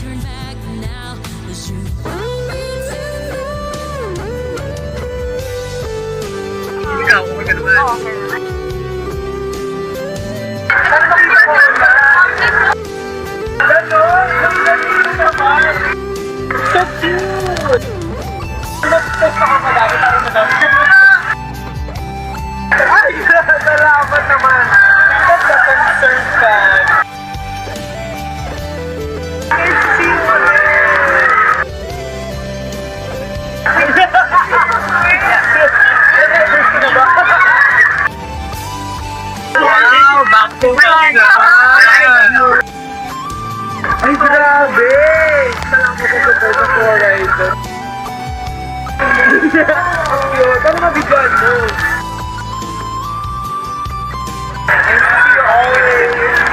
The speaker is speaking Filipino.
turn back now. Was you? Ikaw, okay naman. Ganon! Naman! So cute! Nakamadami tayo na daw. Ay! Salamat naman! That's the concern ka. Nice to see you ulit! Wow! Back to back! Ay, grabe! Salamat ko sa Florida. Ang cute. Ano mabigyan mo? And see you always.